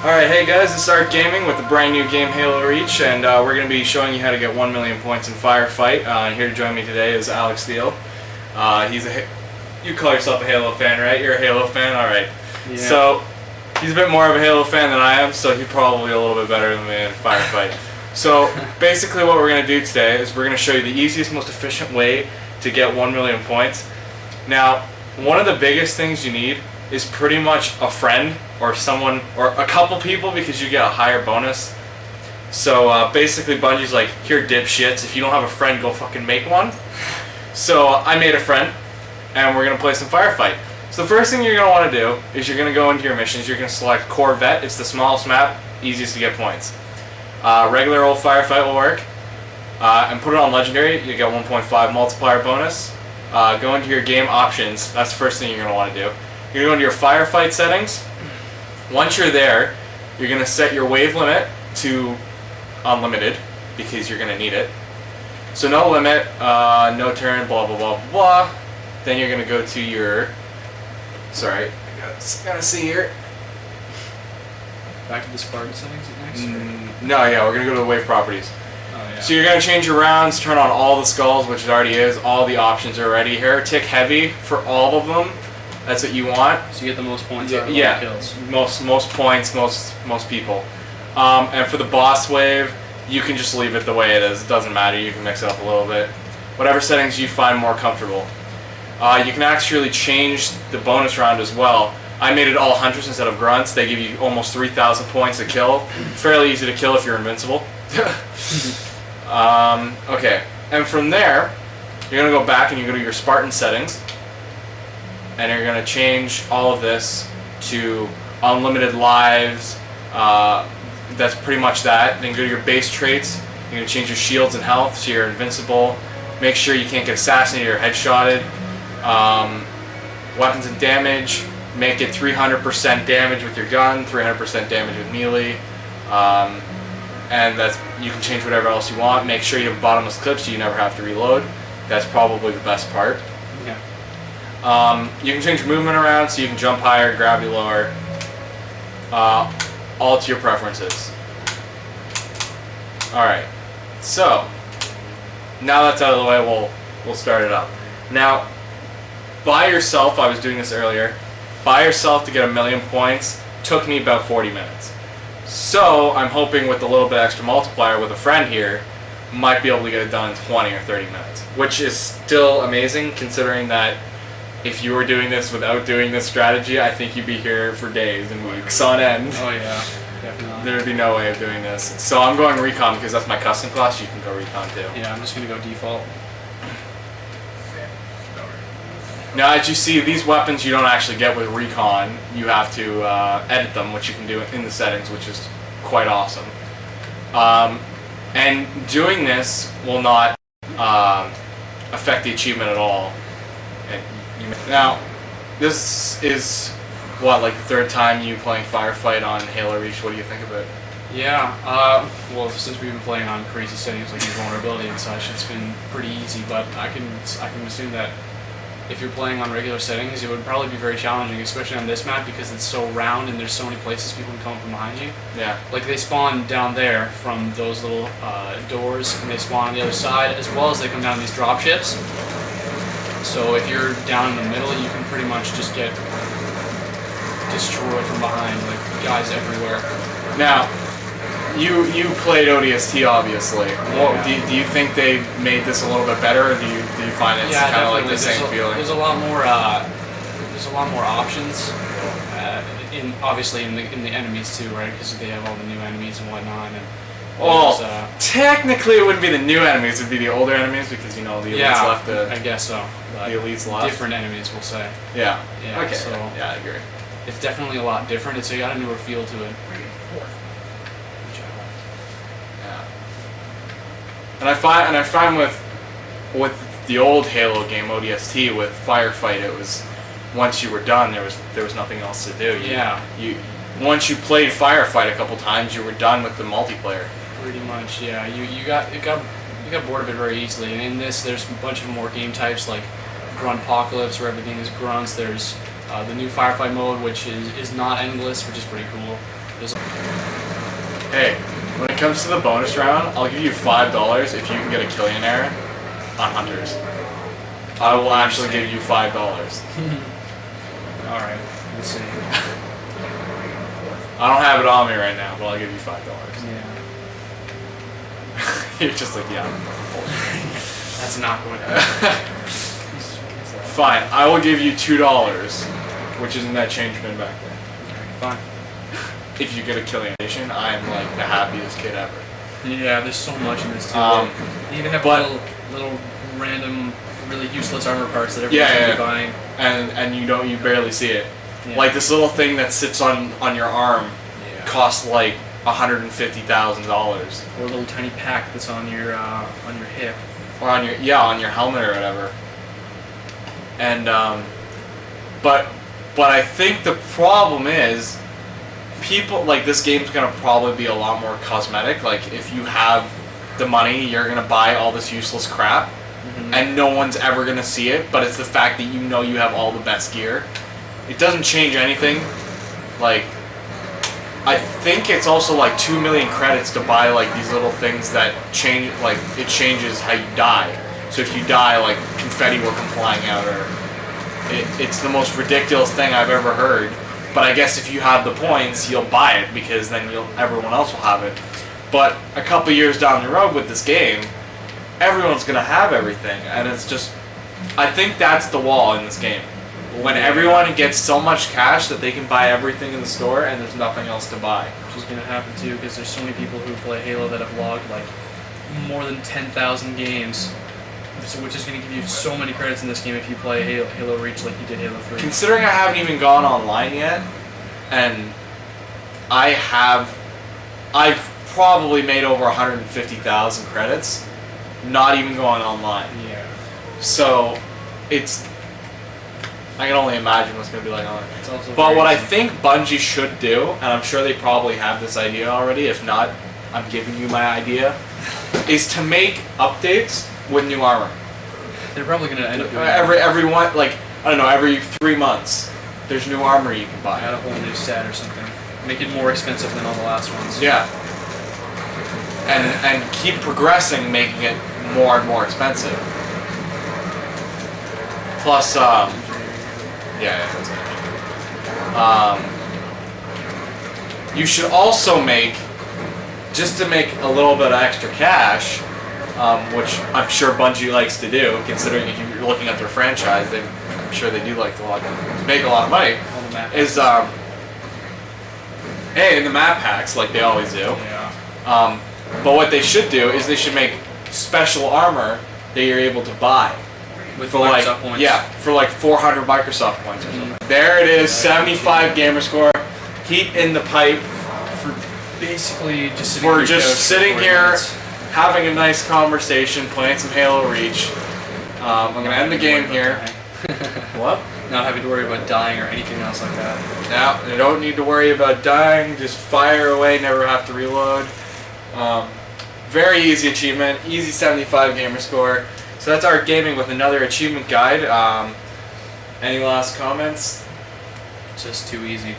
Alright, hey guys, this is ARCgaming with the brand new game Halo Reach, and we're going to be showing you how to get 1 million points in Firefight. Here to join me today is Alex Steele. You call yourself a Halo fan, right? You're a Halo fan? Alright. Yeah. So, he's a bit more of a Halo fan than I am, so he's probably a little bit better than me in Firefight. So, basically what we're going to do today is we're going to show you the easiest, most efficient way to get 1 million points. Now, one of the biggest things you need is pretty much a friend or someone or a couple people, because you get a higher bonus. So basically Bungie's like, here dipshits, if you don't have a friend, go fucking make one. So I made a friend and we're going to play some Firefight. So the first thing you're going to want to do is you're going to go into your missions. You're going to select Corvette. It's the smallest map, easiest to get points. Regular old Firefight will work. And put it on Legendary. You get 1.5 multiplier bonus. Go into your game options. That's the first thing you're going to want to do. You're going to go into your Firefight settings. Once you're there, you're going to set your wave limit to unlimited, because you're going to need it. So no limit, no turn, blah blah blah blah. Then you're going to go to your... Sorry, I gotta see here. Back to the Spartan settings next? No, yeah, we're going to go to the wave properties. Oh, yeah. So you're going to change your rounds, turn on all the skulls, which it already is. All the options are ready. Heretic heavy for all of them. That's what you want. So you get the most points out of all yeah, the kills. Most points, most people. And for the boss wave, you can just leave it the way it is. It doesn't matter. You can mix it up a little bit. Whatever settings you find more comfortable. You can actually change the bonus round as well. I made it all hunters instead of grunts. They give you almost 3,000 points to kill. Fairly easy to kill if you're invincible. Okay, and from there, you're going to go back and you go to your Spartan settings. And you're going to change all of this to unlimited lives. That's pretty much that. Then go to your base traits. You're going to change your shields and health so you're invincible. Make sure you can't get assassinated or headshotted. Weapons and damage. Make it 300% damage with your gun, 300% damage with melee. And that's, you can change whatever else you want. Make sure you have bottomless clip so you never have to reload. That's probably the best part. Yeah. You can change your movement around so you can jump higher, gravity lower, all to your preferences. Alright, so now that's out of the way, we'll start it up. Now, by yourself, I was doing this earlier, by yourself to get 1 million points took me about 40 minutes. So I'm hoping with a little bit extra multiplier with a friend here, might be able to get it done in 20 or 30 minutes, which is still amazing considering that if you were doing this without doing this strategy, I think you'd be here for days and weeks on end. Oh yeah, definitely. There would be no way of doing this. So I'm going recon because that's my custom class. You can go recon too. Yeah, I'm just going to go default. Now, as you see, these weapons you don't actually get with recon. You have to edit them, which you can do in the settings, which is quite awesome. And doing this will not affect the achievement at all. Now, this is, what, like the third time you playing Firefight on Halo Reach. What do you think of it? Yeah, well, since we've been playing on crazy settings like invulnerability and such, it's been pretty easy, but I can assume that if you're playing on regular settings, it would probably be very challenging, especially on this map because it's so round and there's so many places people can come from behind you. Yeah. Like they spawn down there from those little doors, and they spawn on the other side, as well as they come down these drop ships. So if you're down in the middle, you can pretty much just get destroyed from behind, like guys everywhere. Now, you played ODST obviously. Yeah. Do you think they made this a little bit better, or do you find it's kind of like the same feeling? There's a lot more options. Obviously in the enemies too, right? Because they have all the new enemies and whatnot. And well, technically it wouldn't be the new enemies; it'd be the older enemies because you know the elites left. I guess so. The elites left. Different enemies, we'll say. Yeah. Yeah. Okay. So yeah, I agree. It's definitely a lot different. It's got a newer feel to it. Yeah. And I find with the old Halo game ODST with Firefight, it was once you were done, there was nothing else to do. Once you played Firefight a couple times, you were done with the multiplayer. Pretty much, yeah. You got bored of it very easily. And in this, there's a bunch of more game types like Gruntpocalypse, where everything is grunts. There's the new Firefight mode, which is not endless, which is pretty cool. Hey, when it comes to the bonus round, I'll give you $5 if you can get a Killionaire on Hunters. I will actually give you $5. Alright, let's see. I don't have it on me right now, but I'll give you $5. Yeah. You're just like, yeah. That's not going to happen. Fine, I will give you $2, which is in that change bin back there. Okay, fine. If you get a Killionation, I am like the happiest kid ever. Yeah, there's so much in this too. You even have little random, really useless armor parts that everyone's gonna be buying. And you barely see it. Yeah. Like this little thing that sits on your arm costs like $150,000. Or a little tiny pack that's on your hip. Or on your helmet or whatever. And but I think the problem is people like this game's gonna probably be a lot more cosmetic. Like if you have the money, you're gonna buy all this useless crap, and no one's ever gonna see it. But it's the fact that you know you have all the best gear. It doesn't change anything. Like I think it's also like 2 million credits to buy like these little things that change. Like it changes how you die. So if you die, like confetti will come flying out, or it's the most ridiculous thing I've ever heard. But I guess if you have the points, you'll buy it because then everyone else will have it. But a couple years down the road with this game, everyone's gonna have everything, and it's just, I think that's the wall in this game. When everyone gets so much cash that they can buy everything in the store and there's nothing else to buy. Which is gonna happen too, because there's so many people who play Halo that have logged like more than 10,000 games. So which is going to give you so many credits in this game if you play Halo Reach like you did Halo 3. Considering I haven't even gone online yet, and I've probably made over 150,000 credits, not even going online. Yeah. So it's, I can only imagine what's going to be like online. It's also but what I think Bungie should do, and I'm sure they probably have this idea already, if not, I'm giving you my idea, is to make updates with new armor. They're probably gonna end up doing every one, like I don't know, every 3 months, there's new armor you can buy. Add a whole new set or something. Make it more expensive than all the last ones. Yeah. And keep progressing, making it more and more expensive. Plus, that's good. You should also make, just to make a little bit of extra cash. Which I'm sure Bungie likes to do, considering if you're looking at their franchise, I'm sure they do like to make a lot of money. Is in the map packs like they always do. Yeah. But what they should do is they should make special armor that you're able to buy with for Microsoft points. Yeah, for like 400 Microsoft points or something. There it is, 75 gamer score, heat in the pipe. For basically just sitting here. Having a nice conversation, playing some Halo Reach. I'm going to end the game here. What? Not having to worry about dying or anything else like that. No, you don't need to worry about dying. Just fire away, never have to reload. Very easy achievement, easy 75 gamer score. So that's ARCgaming with another achievement guide. Any last comments? Just too easy.